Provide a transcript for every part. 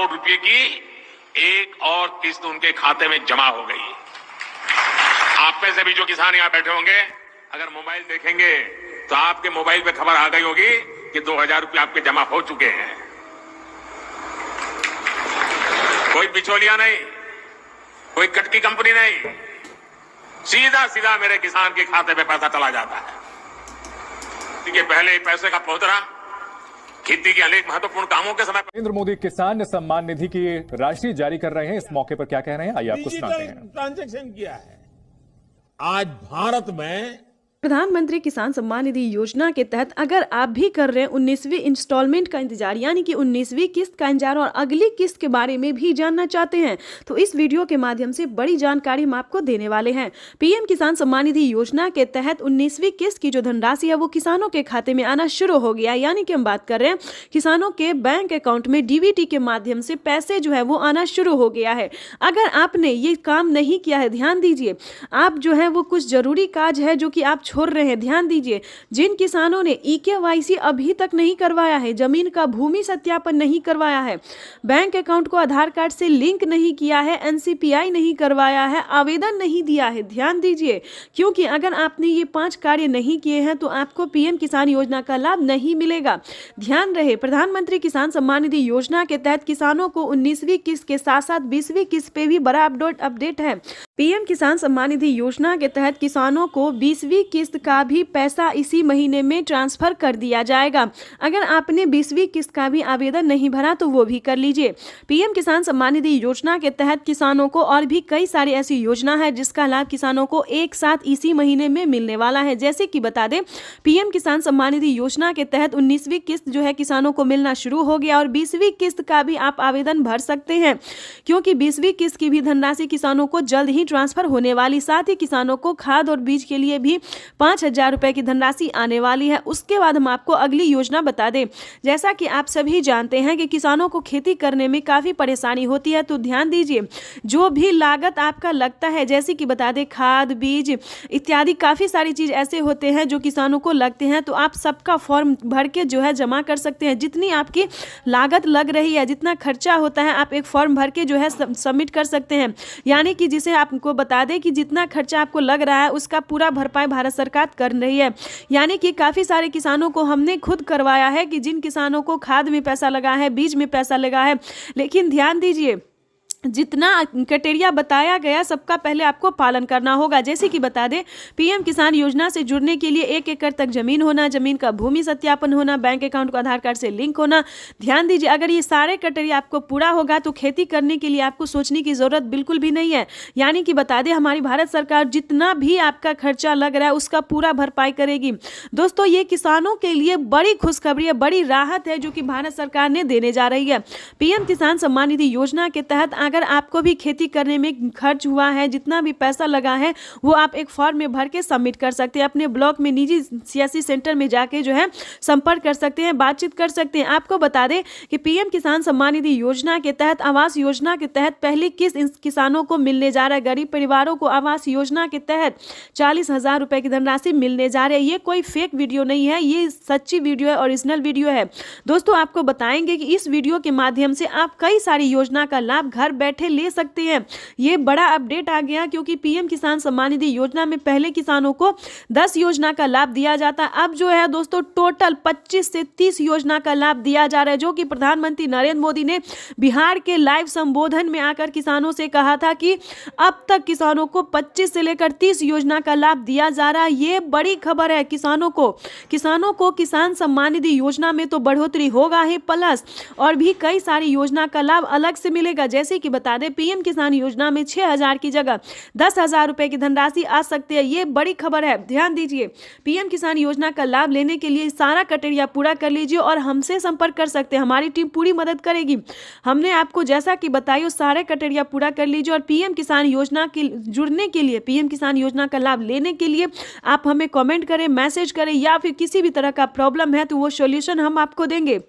करोड़ रुपए की एक और किस्त उनके खाते में जमा हो गई। आप में से भी जो किसान यहां बैठे होंगे, अगर मोबाइल देखेंगे तो आपके मोबाइल पे खबर आ गई होगी कि 2000 रुपये आपके जमा हो चुके हैं। कोई बिचौलिया नहीं, कोई कटकी कंपनी नहीं, सीधा सीधा मेरे किसान के खाते में पैसा चला जाता है। कि पहले पैसे का पहुंचना खेती के अनेक महत्वपूर्ण कामों के समय। नरेंद्र मोदी किसान सम्मान निधि की राशि जारी कर रहे हैं। इस मौके पर क्या कह रहे हैं, आइए आपको सुनाते हैं। ट्रांजैक्शन किया है। आज भारत में प्रधानमंत्री किसान सम्मान निधि योजना के तहत अगर आप भी कर रहे हैं 19वीं इंस्टॉलमेंट का इंतजार, यानी कि 19वीं किस्त का इंतजार और अगली किस्त के बारे में भी जानना चाहते हैं, तो इस वीडियो के माध्यम से बड़ी जानकारी हम आपको देने वाले हैं। पीएम किसान सम्मान निधि योजना के तहत 19वीं किस्त की जो धनराशि है वो किसानों के खाते में आना शुरू हो गया, यानी कि हम बात कर रहे हैं किसानों के बैंक अकाउंट में डीबीटी के माध्यम से पैसे जो है वो आना शुरू हो गया है। अगर आपने ये काम नहीं किया है, ध्यान दीजिए, आप जो है वो कुछ जरूरी काज है जो कि आप छोड़ रहे हैं। ध्यान दीजिए, जिन किसानों ने ईकेवाईसी अभी तक नहीं करवाया है, जमीन का भूमि सत्यापन नहीं करवाया है, बैंक अकाउंट को आधार कार्ड से लिंक नहीं किया है, एनसीपीआई नहीं करवाया है, आवेदन नहीं दिया है, ध्यान दीजिए, क्योंकि अगर आपने ये 5 कार्य नहीं किए हैं तो आपको पीएम किसान योजना का लाभ नहीं मिलेगा। ध्यान रहे, प्रधानमंत्री किसान सम्मान निधि योजना के तहत किसानों को 19वीं किस्त के साथ साथ 20वीं किस्त पे भी बड़ा अपडेट है। पीएम किसान सम्मान निधि योजना के तहत किसानों को 20वीं किस्त का भी पैसा इसी महीने में ट्रांसफर कर दिया जाएगा। अगर आपने 20वीं किस्त का भी आवेदन नहीं भरा तो वो भी कर लीजिए। पीएम किसान सम्मान निधि योजना के तहत किसानों को और भी कई सारी ऐसी योजना है जिसका लाभ किसानों को एक साथ इसी महीने में मिलने वाला है। जैसे कि बता दें, पीएम किसान सम्मान निधि योजना के तहत 19वीं किस्त जो है किसानों को मिलना शुरू हो गया और 20वीं किस्त का भी आप आवेदन भर सकते हैं, क्योंकि 20वीं किस्त की भी धनराशि किसानों को जल्द ही ट्रांसफर होने वाली। साथ ही किसानों को खाद और बीज के लिए भी 5000 रुपए की धनराशि आने वाली है। उसके बाद हम आपको अगली योजना बता दें। जैसा कि आप सभी जानते हैं कि किसानों को खेती करने में काफी परेशानी होती है, तो ध्यान दीजिए, जो भी लागत आपका लगता है, जैसे कि बता दें खाद बीज इत्यादि काफी सारी चीज ऐसे होते हैं जो किसानों को लगते हैं, तो आप सबका फॉर्म भर के जो है जमा कर सकते हैं। जितनी आपकी लागत लग रही है, जितना खर्चा होता है, आप एक फॉर्म भर के जो है सबमिट कर सकते हैं। यानी कि जिसे आपको बता दें कि जितना खर्चा आपको लग रहा है उसका पूरा भरपाई भारत सरकार कर रही है। यानी कि काफी सारे किसानों को हमने खुद करवाया है कि जिन किसानों को खाद में पैसा लगा है, बीज में पैसा लगा है, लेकिन ध्यान दीजिए, जितना क्राइटेरिया बताया गया सबका पहले आपको पालन करना होगा। जैसे कि बता दें, पीएम किसान योजना से जुड़ने के लिए 1 एकड़ तक जमीन होना, जमीन का भूमि सत्यापन होना, बैंक अकाउंट को आधार कार्ड से लिंक होना। ध्यान दीजिए, अगर ये सारे क्राइटेरिया आपको पूरा होगा तो खेती करने के लिए आपको सोचने की जरूरत बिल्कुल भी नहीं है। यानी कि बता दें, हमारी भारत सरकार जितना भी आपका खर्चा लग रहा है उसका पूरा भरपाई करेगी। दोस्तों, ये किसानों के लिए बड़ी खुशखबरी है, बड़ी राहत है जो कि भारत सरकार ने देने जा रही है। पीएम किसान सम्मान निधि योजना के तहत अगर आपको भी खेती करने में खर्च हुआ है, जितना भी पैसा लगा है, वो आप एक फॉर्म में भर के सबमिट कर सकते हैं। अपने ब्लॉक में निजी सीएससी सेंटर में जाके जो है संपर्क कर सकते हैं, बातचीत कर सकते हैं। आपको बता दें कि पीएम किसान सम्मान निधि योजना के तहत आवास योजना के तहत पहली किस्त किसानों को मिलने जा रहा है। गरीब परिवारों को आवास योजना के तहत 40,000 रुपए की धनराशि मिलने जा रही है। ये कोई फेक वीडियो नहीं है, ये सच्ची वीडियो है, ओरिजिनल वीडियो है। दोस्तों, आपको बताएंगे कि इस वीडियो के माध्यम से आप कई सारी योजना का लाभ घर बैठे ले सकते हैं। ये बड़ा अपडेट आ गया, क्योंकि पीएम किसान सम्मान निधि योजना में पहले किसानों को 10 योजना का लाभ दिया जाता, अब जो है दोस्तों टोटल 25 से 30 योजना का लाभ दिया जा रहा है, जो कि प्रधानमंत्री नरेंद्र मोदी ने बिहार के लाइव संबोधन में आकर किसानों से कहा था कि अब तक किसानों को 25 से लेकर 30 योजना का लाभ दिया जा रहा है। ये बड़ी खबर है किसानों को किसान सम्मान निधि योजना में तो बढ़ोतरी होगा ही, प्लस और भी कई सारी योजना का लाभ अलग से मिलेगा। जैसे कि बता दें, पीएम किसान योजना में 6,000 की जगह 10,000 रुपए की धनराशि आ सकती है। ये बड़ी खबर है, ध्यान दीजिए। पीएम किसान योजना का लाभ लेने के लिए सारा क्राइटेरिया पूरा कर लीजिए और हमसे संपर्क कर सकते हैं, हमारी टीम पूरी मदद करेगी। हमने आपको जैसा कि बताया सारे क्राइटेरिया पूरा कर लीजिए और पीएम किसान योजना के जुड़ने के लिए, पीएम किसान योजना का लाभ लेने के लिए आप हमें कमेंट करें, मैसेज करें, या फिर किसी भी तरह का प्रॉब्लम है तो वो सॉल्यूशन हम आपको देंगे।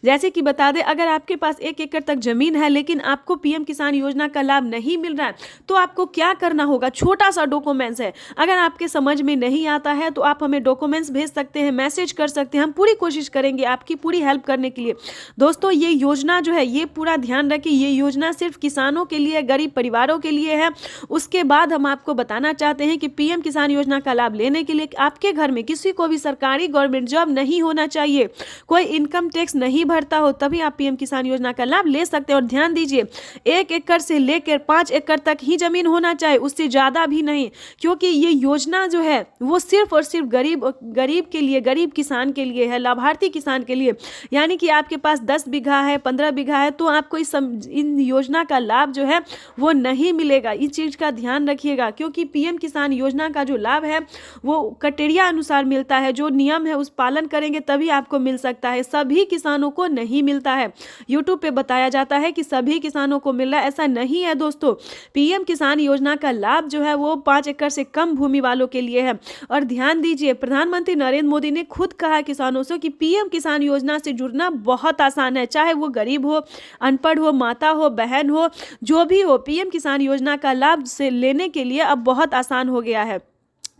जैसे कि बता दें, अगर आपके पास 1 एकड़ तक जमीन है लेकिन आपको पीएम किसान योजना का लाभ नहीं मिल रहा है तो आपको क्या करना होगा। छोटा सा डॉक्यूमेंट्स है, अगर आपके समझ में नहीं आता है तो आप हमें डॉक्यूमेंट्स भेज सकते हैं, मैसेज कर सकते हैं, हम पूरी कोशिश करेंगे आपकी पूरी हेल्प करने के लिए। दोस्तों ये योजना जो है, ये पूरा ध्यान रखिए, ये योजना सिर्फ किसानों के लिए, गरीब परिवारों के लिए है। उसके बाद हम आपको बताना चाहते हैं कि पीएम किसान योजना का लाभ लेने के लिए आपके घर में किसी को भी सरकारी गवर्नमेंट जॉब नहीं होना चाहिए, कोई इनकम टैक्स नहीं भरता हो, तभी आप पीएम किसान योजना का लाभ ले सकते हैं। और ध्यान दीजिए, 1 एकड़ से लेकर 5 एकड़ तक ही जमीन होना चाहिए, उससे ज्यादा भी नहीं, क्योंकि ये योजना जो है वो सिर्फ और सिर्फ गरीब के लिए, गरीब किसान के लिए है, लाभार्थी किसान के लिए। यानी कि आपके पास 10 बीघा है, 15 बीघा है तो आपको इन योजना का लाभ जो है वो नहीं मिलेगा। इस चीज का ध्यान रखिएगा, क्योंकि पीएम किसान योजना का जो लाभ है वो क्राइटेरिया अनुसार मिलता है, जो नियम है उस पालन करेंगे तभी आपको मिल सकता है, सभी किसानों को नहीं मिलता है। यूट्यूब पे बताया जाता है कि सभी किसानों को मिल रहा है, ऐसा नहीं है दोस्तों। पीएम किसान योजना का लाभ जो है वो 5 एकड़ से कम भूमि वालों के लिए है। और ध्यान दीजिए, प्रधानमंत्री नरेंद्र मोदी ने खुद कहा है किसानों से कि पीएम किसान योजना से जुड़ना बहुत आसान है, चाहे वो गरीब हो, अनपढ़ हो, माता हो, बहन हो, जो भी हो, पीएम किसान योजना का लाभ से लेने के लिए अब बहुत आसान हो गया है।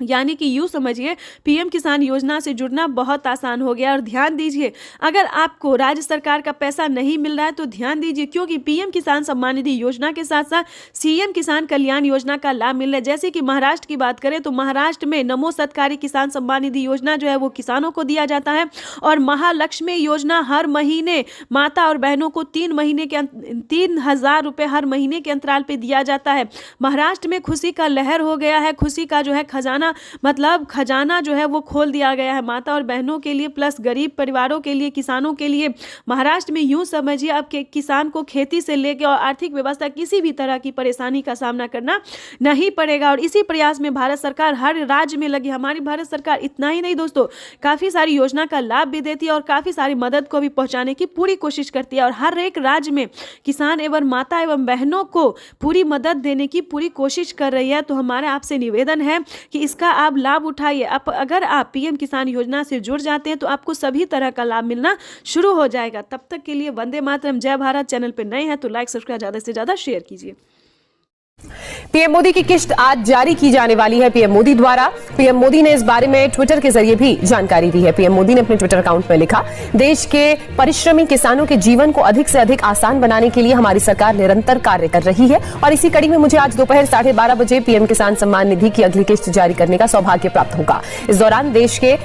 यानी कि यूँ समझिए, पीएम किसान योजना से जुड़ना बहुत आसान हो गया। और ध्यान दीजिए, अगर आपको राज्य सरकार का पैसा नहीं मिल रहा है तो ध्यान दीजिए, क्योंकि पीएम किसान सम्मान निधि योजना के साथ साथ सीएम किसान कल्याण योजना का लाभ मिल रहा है। जैसे कि महाराष्ट्र की बात करें तो महाराष्ट्र में नमो सत्कारी किसान सम्मान निधि योजना जो है वो किसानों को दिया जाता है, और महालक्ष्मी योजना हर महीने माता और बहनों को 3,000 रुपये हर महीने के अंतराल पर दिया जाता है। महाराष्ट्र में खुशी का लहर हो गया है, खुशी का जो है खजाना जो है वो खोल दिया गया है माता और बहनों के लिए, प्लस गरीब परिवारों के लिए, किसानों के लिए। महाराष्ट्र में यूं समझिए, अब के किसान को खेती से लेकर और आर्थिक व्यवस्था किसी भी तरह की परेशानी का सामना करना नहीं पड़ेगा। और इसी प्रयास में भारत सरकार हर राज्य में लगी। हमारी भारत सरकार इतना ही नहीं दोस्तों, काफी सारी योजना का लाभ भी देती है और काफी सारी मदद को भी पहुंचाने की पूरी कोशिश करती है। और हर एक राज्य में किसान एवं माता एवं बहनों को पूरी मदद देने की पूरी कोशिश कर रही है। तो हमारा आपसे निवेदन है कि इसका आप लाभ उठाइए। अगर आप पीएम किसान योजना से जुड़ जाते हैं तो आपको सभी तरह का लाभ मिलना शुरू हो जाएगा। तब तक के लिए वंदे मातरम, जय भारत। चैनल पर नए हैं तो लाइक सब्सक्राइब ज्यादा से ज्यादा शेयर कीजिए। पीएम मोदी की किस्त आज जारी की जाने वाली है पीएम मोदी द्वारा। पीएम मोदी ने इस बारे में ट्विटर के जरिए भी जानकारी दी है। पीएम मोदी ने अपने ट्विटर अकाउंट में लिखा, देश के परिश्रमी किसानों के जीवन को अधिक से अधिक आसान बनाने के लिए हमारी सरकार निरंतर कार्य कर रही है, और इसी कड़ी में मुझे आज दोपहर 12:30 बजे पीएम किसान सम्मान निधि की अगली किस्त जारी करने का सौभाग्य प्राप्त होगा। इस दौरान देश के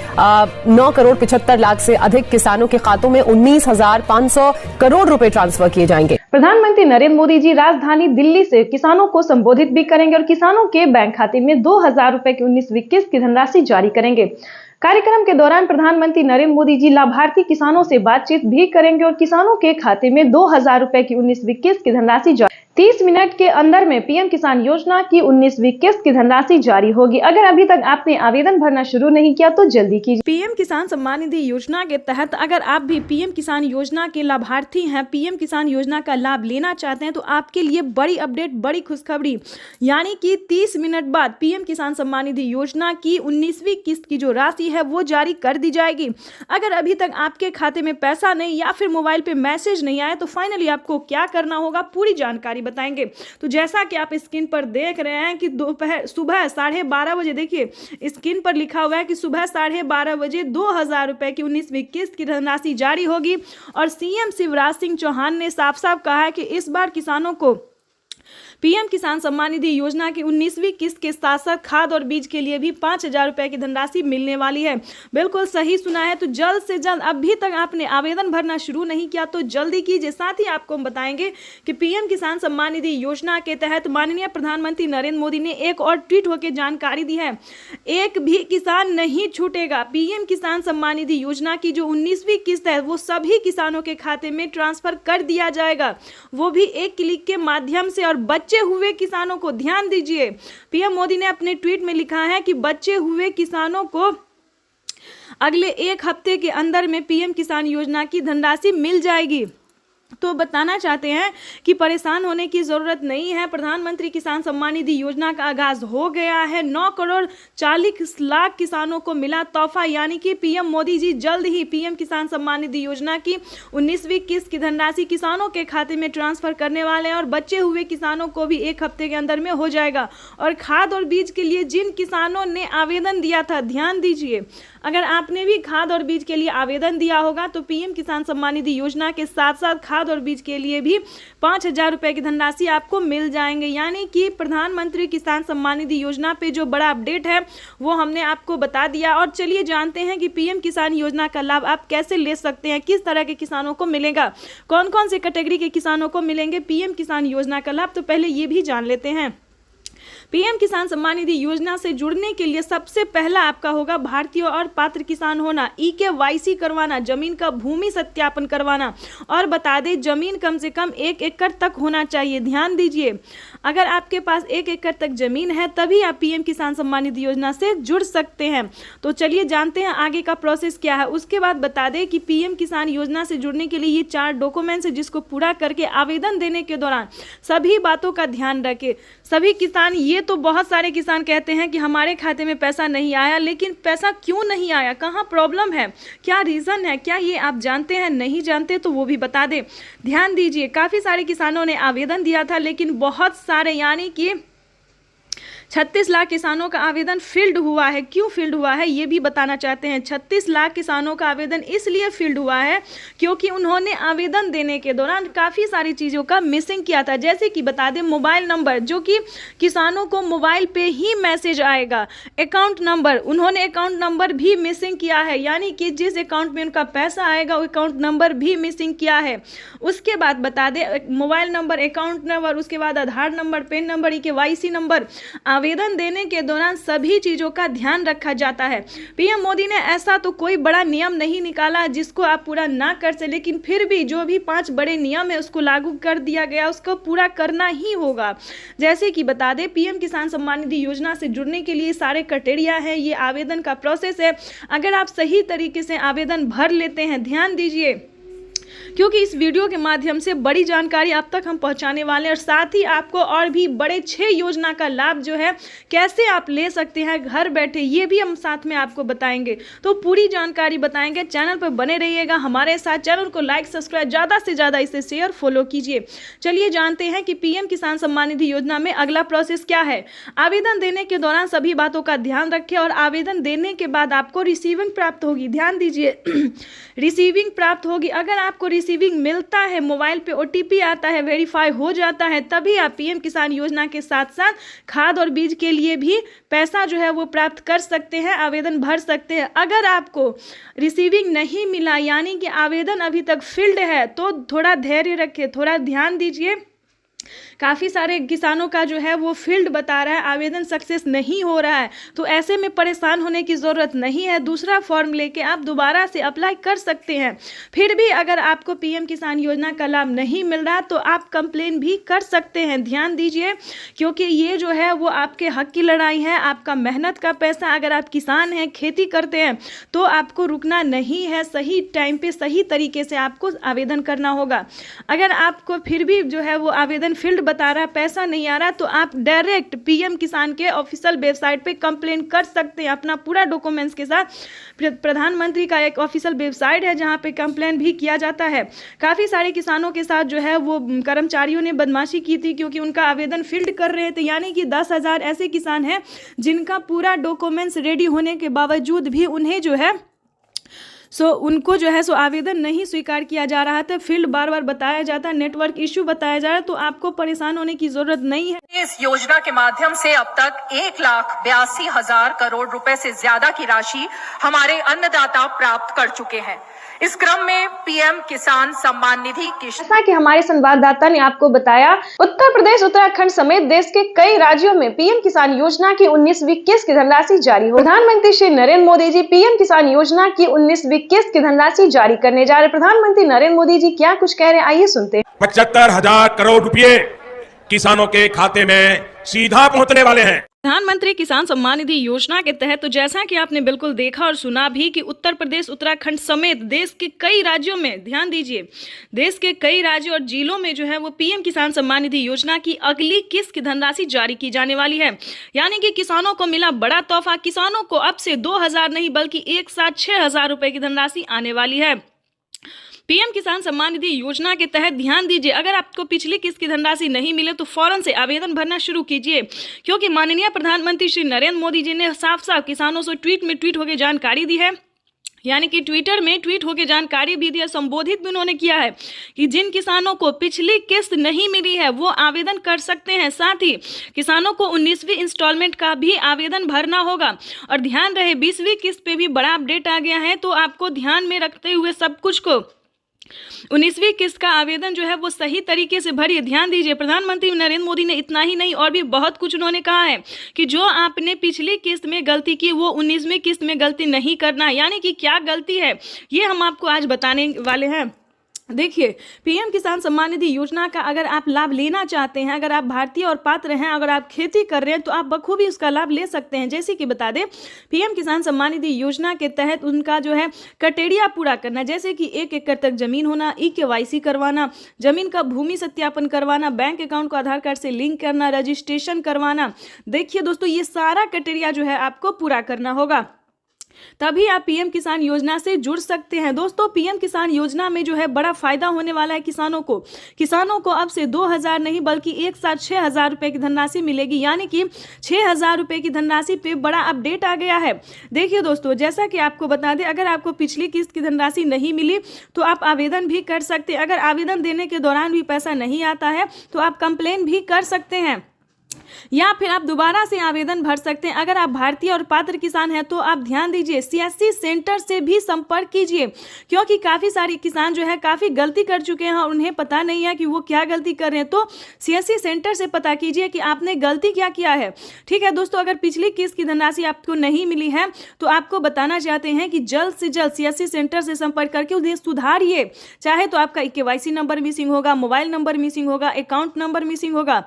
9,75,00,000 से अधिक किसानों के खातों में 19,500 करोड़ रुपए ट्रांसफर किए जाएंगे। प्रधानमंत्री नरेंद्र मोदी जी राजधानी दिल्ली से किसानों को संबोधित भी करेंगे और किसानों के बैंक खाते में 2,000 रुपए की 19वीं किस्त की धनराशि जारी करेंगे। कार्यक्रम के दौरान प्रधानमंत्री नरेंद्र मोदी जी लाभार्थी किसानों से बातचीत भी करेंगे और किसानों के खाते में 2,000 रुपए की 19वीं किस्त की धनराशि 30 मिनट के अंदर में पीएम किसान योजना की 19वीं किस्त की धनराशि जारी होगी। अगर अभी तक आपने आवेदन भरना शुरू नहीं किया तो जल्दी कीजिए। पीएम किसान सम्मान निधि योजना के तहत अगर आप भी पीएम किसान योजना के लाभार्थी हैं, पीएम किसान योजना का लाभ लेना चाहते हैं तो आपके लिए बड़ी अपडेट, बड़ी खुशखबरी, यानी कि 30 मिनट बाद पीएम किसान सम्मान निधि योजना की 19वीं किस्त की जो राशि है वो जारी कर दी जाएगी। अगर अभी तक आपके खाते में पैसा नहीं या फिर मोबाइल पे मैसेज नहीं आया तो फाइनली आपको क्या करना होगा पूरी जानकारी बताएंगे। तो जैसा कि आप स्क्रीन पर देख रहे हैं कि सुबह 12:30 बजे, देखिए स्क्रीन पर लिखा हुआ है कि सुबह 12:30 बजे 2,000 रुपए की 19वीं किस्त की धनराशि जारी होगी। और सीएम शिवराज सिंह चौहान ने साफ साफ कहा है कि इस बार किसानों को पीएम किसान सम्मान निधि योजना की 19वीं किस्त के साथ साथ खाद और बीज के लिए भी 5,000 रुपए की धनराशि मिलने वाली है। बिल्कुल सही सुना है। तो जल्द से जल्द, अभी तक आपने आवेदन भरना शुरू नहीं किया तो जल्दी कीजिए। साथ ही आपको हम बताएंगे कि पीएम किसान सम्मान निधि योजना के तहत माननीय प्रधानमंत्री नरेंद्र मोदी ने एक और ट्वीट होकर जानकारी दी है, एक भी किसान नहीं छूटेगा। पीएम किसान सम्मान निधि योजना की जो 19वीं किस्त है वो सभी किसानों के खाते में ट्रांसफर कर दिया जाएगा, वो भी एक क्लिक के माध्यम से। और बच्चे हुए किसानों को, ध्यान दीजिए, पीएम मोदी ने अपने ट्वीट में लिखा है कि बच्चे हुए किसानों को अगले 1 हफ्ते के अंदर में पीएम किसान योजना की धनराशि मिल जाएगी। तो बताना चाहते हैं कि परेशान होने की ज़रूरत नहीं है। प्रधानमंत्री किसान सम्मान निधि योजना का आगाज हो गया है। 9 करोड़ 40 लाख किसानों को मिला तोहफा, यानी कि पीएम मोदी जी जल्द ही पीएम किसान सम्मान निधि योजना की 19वीं किस्त की धनराशि किसानों के खाते में ट्रांसफर करने वाले हैं और बचे हुए किसानों को भी 1 हफ्ते के अंदर में हो जाएगा। और खाद और बीज के लिए जिन किसानों ने आवेदन दिया था, ध्यान दीजिए, अगर आपने भी खाद और बीज के लिए आवेदन दिया होगा तो पीएम किसान सम्मान निधि योजना के साथ साथ खाद और बीज के लिए भी 5,000 रुपए की धनराशि आपको मिल जाएंगे। यानी कि प्रधानमंत्री किसान सम्मान निधि योजना पे जो बड़ा अपडेट है वो हमने आपको बता दिया। और चलिए जानते हैं कि पीएम किसान योजना का लाभ आप कैसे ले सकते हैं, किस तरह के किसानों को मिलेगा, कौन कौन से कैटेगरी के किसानों को मिलेंगे पीएम किसान योजना का लाभ। तो पहले ये भी जान लेते हैं। पीएम किसान सम्मान निधि योजना से जुड़ने के लिए सबसे पहला आपका होगा भारतीय और पात्र किसान होना, EKYC करवाना, जमीन का भूमि सत्यापन करवाना, और बता दें जमीन कम से कम 1 एकड़ तक होना चाहिए। ध्यान दीजिए, अगर आपके पास 1 एकड़ तक जमीन है तभी आप पीएम किसान सम्मान निधि योजना से जुड़ सकते हैं। तो चलिए जानते हैं आगे का प्रोसेस क्या है। उसके बाद बता दें कि पीएम किसान योजना से जुड़ने के लिए ये 4 डॉक्यूमेंट्स है जिसको पूरा करके आवेदन देने के दौरान सभी बातों का ध्यान रखें। सभी किसान, ये तो बहुत सारे किसान कहते हैं कि हमारे खाते में पैसा नहीं आया, लेकिन पैसा क्यों नहीं आया, कहाँ प्रॉब्लम है, क्या रीज़न है, क्या ये आप जानते हैं? नहीं जानते तो वो भी बता दें। ध्यान दीजिए, काफ़ी सारे किसानों ने आवेदन दिया था लेकिन बहुत सारे, यानी कि 36 लाख किसानों का आवेदन फील्ड हुआ है। क्यों फील्ड हुआ है ये भी बताना चाहते हैं। 36 लाख किसानों का आवेदन इसलिए फील्ड हुआ है क्योंकि उन्होंने आवेदन देने के दौरान काफ़ी सारी चीज़ों का मिसिंग किया था। जैसे कि बता दें मोबाइल नंबर, जो कि किसानों को मोबाइल पे ही मैसेज आएगा। अकाउंट नंबर, उन्होंने अकाउंट नंबर भी मिसिंग किया है, यानी कि जिस अकाउंट में उनका पैसा आएगा वो अकाउंट नंबर भी मिसिंग किया है। उसके बाद बता दें मोबाइल नंबर, अकाउंट नंबर, उसके बाद Aadhaar number, PAN number, EKYC number, आवेदन देने के दौरान सभी चीज़ों का ध्यान रखा जाता है। पीएम मोदी ने ऐसा तो कोई बड़ा नियम नहीं निकाला जिसको आप पूरा ना कर सके, लेकिन फिर भी जो भी 5 बड़े नियम है उसको लागू कर दिया गया, उसको पूरा करना ही होगा। जैसे कि बता दें पीएम किसान सम्मान निधि योजना से जुड़ने के लिए सारे क्राइटेरिया है, ये आवेदन का प्रोसेस है। अगर आप सही तरीके से आवेदन भर लेते हैं, ध्यान दीजिए क्योंकि इस वीडियो के माध्यम से बड़ी जानकारी आप तक हम पहुंचाने वाले हैं और साथ ही आपको और भी बड़े 6 योजना का लाभ जो है कैसे आप ले सकते हैं घर बैठे, ये भी हम साथ में आपको बताएंगे। तो पूरी जानकारी बताएंगे, चैनल पर बने रहिएगा हमारे साथ। चैनल को लाइक, सब्सक्राइब, ज़्यादा से ज़्यादा इसे शेयर, फॉलो कीजिए। चलिए जानते हैं कि पीएम किसान सम्मान निधि योजना में अगला प्रोसेस क्या है। आवेदन देने के दौरान सभी बातों का ध्यान रखें और आवेदन देने के बाद आपको रिसीविंग प्राप्त होगी। ध्यान दीजिए रिसीविंग प्राप्त होगी। अगर आपको रिसीविंग मिलता है, मोबाइल पे OTP आता है, वेरीफाई हो जाता है, तभी आप पीएम किसान योजना के साथ साथ खाद और बीज के लिए भी पैसा जो है वो प्राप्त कर सकते हैं, आवेदन भर सकते हैं। अगर आपको रिसीविंग नहीं मिला, यानी कि आवेदन अभी तक फील्ड है, तो थोड़ा धैर्य रखें, थोड़ा ध्यान दीजिए। काफ़ी सारे किसानों का जो है वो फील्ड बता रहा है, आवेदन सक्सेस नहीं हो रहा है, तो ऐसे में परेशान होने की ज़रूरत नहीं है। दूसरा फॉर्म लेके आप दोबारा से अप्लाई कर सकते हैं। फिर भी अगर आपको पीएम किसान योजना का लाभ नहीं मिल रहा तो आप कंप्लेन भी कर सकते हैं। ध्यान दीजिए, क्योंकि ये जो है वो आपके हक की लड़ाई है, आपका मेहनत का पैसा। अगर आप किसान हैं, खेती करते हैं, तो आपको रुकना नहीं है, सही टाइम पे सही तरीके से आपको आवेदन करना होगा। अगर आपको फिर भी जो है वो आवेदन फील्ड बता रहा है, पैसा नहीं आ रहा, तो आप डायरेक्ट पीएम किसान के ऑफिशियल वेबसाइट पे कंप्लेन कर सकते हैं अपना पूरा डॉक्यूमेंट्स के साथ। प्रधानमंत्री का एक ऑफिशियल वेबसाइट है जहां पे कंप्लेन भी किया जाता है। काफ़ी सारे किसानों के साथ जो है वो कर्मचारियों ने बदमाशी की थी क्योंकि उनका आवेदन फील्ड कर रहे थे, यानी कि 10,000 ऐसे किसान हैं जिनका पूरा डॉक्यूमेंट्स रेडी होने के बावजूद भी उन्हें जो है उनको जो है आवेदन नहीं स्वीकार किया जा रहा था। फील्ड बार बार बताया जाता है, नेटवर्क इश्यू बताया जा रहा है, तो आपको परेशान होने की जरूरत नहीं है। इस योजना के माध्यम से अब तक 1,82,000 करोड़ रुपए से ज्यादा की राशि हमारे अन्नदाता प्राप्त कर चुके हैं। इस क्रम में पीएम किसान सम्मान निधि की, जैसा कि हमारे संवाददाता ने आपको बताया, उत्तर प्रदेश, उत्तराखंड समेत देश के कई राज्यों में पीएम किसान योजना की 19वीं किस्त की धनराशि जारी हो। प्रधानमंत्री श्री नरेंद्र मोदी जी पीएम किसान योजना की 19वीं किस्त की धनराशि जारी करने जा रहे। प्रधानमंत्री नरेंद्र मोदी जी क्या कुछ कह रहे हैं, आइए सुनते हैं। 75,000 करोड़ रुपए किसानों के खाते में सीधा पहुंचने वाले हैं। प्रधानमंत्री किसान सम्मान निधि योजना के तहत तो जैसा कि आपने बिल्कुल देखा और सुना भी कि उत्तर प्रदेश, उत्तराखंड समेत देश के कई राज्यों में, ध्यान दीजिए, देश के कई राज्यों और जिलों में जो है वो पीएम किसान सम्मान निधि योजना की अगली किस्त की धनराशि जारी की जाने वाली है। यानी कि किसानों को मिला बड़ा तोहफा। किसानों को अब से 2,000 नहीं बल्कि एक साथ 6,000 रुपए की धनराशि आने वाली है। पीएम किसान सम्मान निधि योजना के तहत ध्यान दीजिए, अगर आपको पिछली किस्त की धनराशि नहीं मिले तो फौरन से आवेदन भरना शुरू कीजिए, क्योंकि माननीय प्रधानमंत्री श्री नरेंद्र मोदी जी ने साफ साफ किसानों से ट्वीट होकर जानकारी दी है, यानी कि ट्विटर में ट्वीट होकर जानकारी भी दी है, संबोधित भी उन्होंने किया है कि जिन किसानों को पिछली किस्त नहीं मिली है वो आवेदन कर सकते हैं। साथ ही किसानों को 19वीं इंस्टॉलमेंट का भी आवेदन भरना होगा। और ध्यान रहे 20वीं किस्त पे भी बड़ा अपडेट आ गया है, तो आपको ध्यान में रखते हुए सब कुछ को 19वीं किस्त का आवेदन जो है वो सही तरीके से भरिए। ध्यान दीजिए, प्रधानमंत्री नरेंद्र मोदी ने इतना ही नहीं और भी बहुत कुछ उन्होंने कहा है कि जो आपने पिछली किस्त में गलती की वो 19वीं किस्त में गलती नहीं करना। यानी कि क्या गलती है ये हम आपको आज बताने वाले हैं। देखिए, पीएम किसान सम्मान निधि योजना का अगर आप लाभ लेना चाहते हैं, अगर आप भारतीय और पात्र हैं, अगर आप खेती कर रहे हैं तो आप बखूबी उसका लाभ ले सकते हैं। जैसे कि बता दें, पीएम किसान सम्मान निधि योजना के तहत उनका जो है क्राइटेरिया पूरा करना, जैसे कि 1 एकड़ तक जमीन होना, KYC करवाना, जमीन का भूमि सत्यापन करवाना, बैंक अकाउंट को आधार कार्ड से लिंक करना, रजिस्ट्रेशन करवाना। देखिए दोस्तों, ये सारा क्राइटेरिया जो है आपको पूरा करना होगा, तभी आप पीएम किसान योजना से जुड़ सकते हैं। दोस्तों, पीएम किसान योजना में जो है बड़ा फायदा होने वाला है किसानों को अब से 2,000 नहीं बल्कि एक साथ 6,000 रुपए की धनराशि मिलेगी। यानी कि 6,000 रुपए की धनराशि पे बड़ा अपडेट आ गया है। देखिए दोस्तों, जैसा कि आपको बता दें, अगर आपको पिछली किस्त की धनराशि नहीं मिली तो आप आवेदन भी कर सकते हैं। अगर आवेदन देने के दौरान भी पैसा नहीं आता है तो आप कंप्लेन भी कर सकते हैं, या फिर आप दोबारा से आवेदन भर सकते हैं। अगर आप भारतीय और पात्र किसान हैं तो आप ध्यान दीजिए, CSC सेंटर से भी संपर्क कीजिए, क्योंकि काफ़ी सारे किसान जो है काफ़ी गलती कर चुके हैं और उन्हें पता नहीं है कि वो क्या गलती कर रहे हैं। तो CSC सेंटर से पता कीजिए कि आपने गलती क्या किया है। ठीक है दोस्तों, अगर पिछली किस्त की धनराशि आपको नहीं मिली है तो आपको बताना चाहते हैं कि जल्द से जल्द CSC सेंटर से संपर्क करके उन्हें सुधारिए। चाहे तो आपका KYC नंबर मिसिंग होगा, मोबाइल नंबर मिसिंग होगा, अकाउंट नंबर मिसिंग होगा,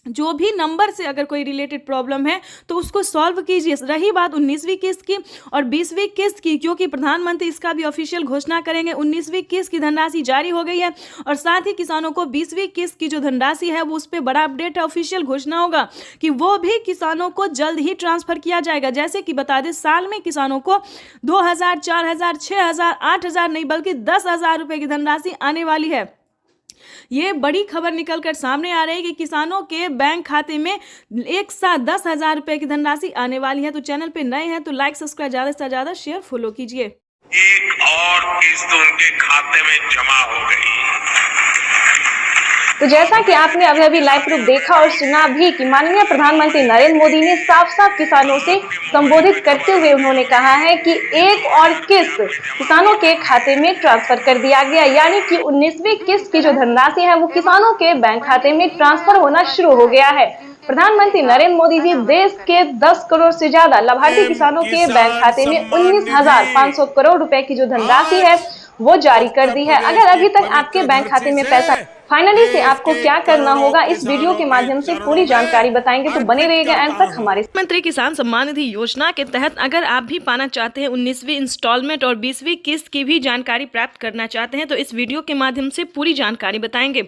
जो भी नंबर से अगर कोई रिलेटेड प्रॉब्लम है तो उसको सॉल्व कीजिए। रही बात 19वीं किस्त की और 20वीं किस्त की, क्योंकि प्रधानमंत्री इसका भी ऑफिशियल घोषणा करेंगे। 19वीं किस्त की धनराशि जारी हो गई है और साथ ही किसानों को 20वीं किस्त की जो धनराशि है वो उस पर बड़ा अपडेट है, ऑफिशियल घोषणा होगा कि वो भी किसानों को जल्द ही ट्रांसफर किया जाएगा। जैसे कि बता दें, साल में किसानों को 2,000, 4,000, 6,000, 8,000 नहीं बल्कि 10,000 रुपए की धनराशि आने वाली है। ये बड़ी खबर निकलकर सामने आ रही है कि किसानों के बैंक खाते में एक साथ 10,000 रुपए की धनराशि आने वाली है। तो चैनल पे नए हैं तो लाइक, सब्सक्राइब, ज्यादा से ज्यादा शेयर, फॉलो कीजिए। एक और किस्त उनके खाते में जमा हो गई। तो जैसा कि आपने अभी लाइव प्रूफ देखा और सुना भी कि माननीय प्रधानमंत्री नरेंद्र मोदी ने साफ साफ किसानों से संबोधित करते हुए उन्होंने कहा है कि एक और किस्त किसानों के खाते में ट्रांसफर कर दिया गया। यानी कि 19वीं किस्त की जो धनराशि है वो किसानों के बैंक खाते में ट्रांसफर होना शुरू हो गया है। प्रधानमंत्री नरेंद्र मोदी जी देश के 10 करोड़ से ज्यादा लाभार्थी किसानों के बैंक खाते में 19,500 करोड़ रुपए की जो धनराशि है वो जारी कर दी है। अगर अभी तक आपके बैंक खाते में पैसा फाइनली से आपको क्या करना होगा, इस वीडियो के माध्यम से पूरी जानकारी बताएंगे, तो बने रहिएगा एंड तक हमारे। प्रधानमंत्री किसान सम्मान निधि योजना के तहत अगर आप भी पाना चाहते हैं 19वीं इंस्टॉलमेंट और 20वीं किस्त की भी जानकारी प्राप्त करना चाहते हैं तो इस वीडियो के माध्यम से पूरी जानकारी बताएंगे।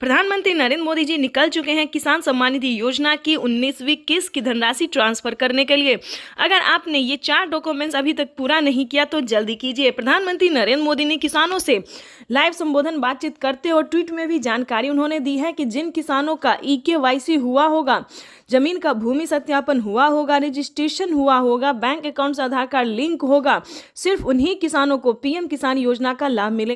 प्रधानमंत्री नरेंद्र मोदी जी निकल चुके हैं किसान सम्मान निधि योजना की 19वीं किस्त की धनराशि ट्रांसफर करने के लिए। अगर आपने ये 4 डॉक्यूमेंट्स अभी तक पूरा नहीं किया तो जल्दी कीजिए। प्रधानमंत्री नरेंद्र मोदी ने किसानों से लाइव संबोधन बातचीत करते और ट्वीट में भी जानकारी उन्होंने दी है कि जिन किसानों का KYC हुआ होगा, जमीन का भूमि सत्यापन हुआ होगा, रजिस्ट्रेशन हुआ होगा, बैंक अकाउंट से आधार कार्ड लिंक होगा, सिर्फ उन्हीं किसानों को पीएम किसान योजना का लाभ मिलेगा।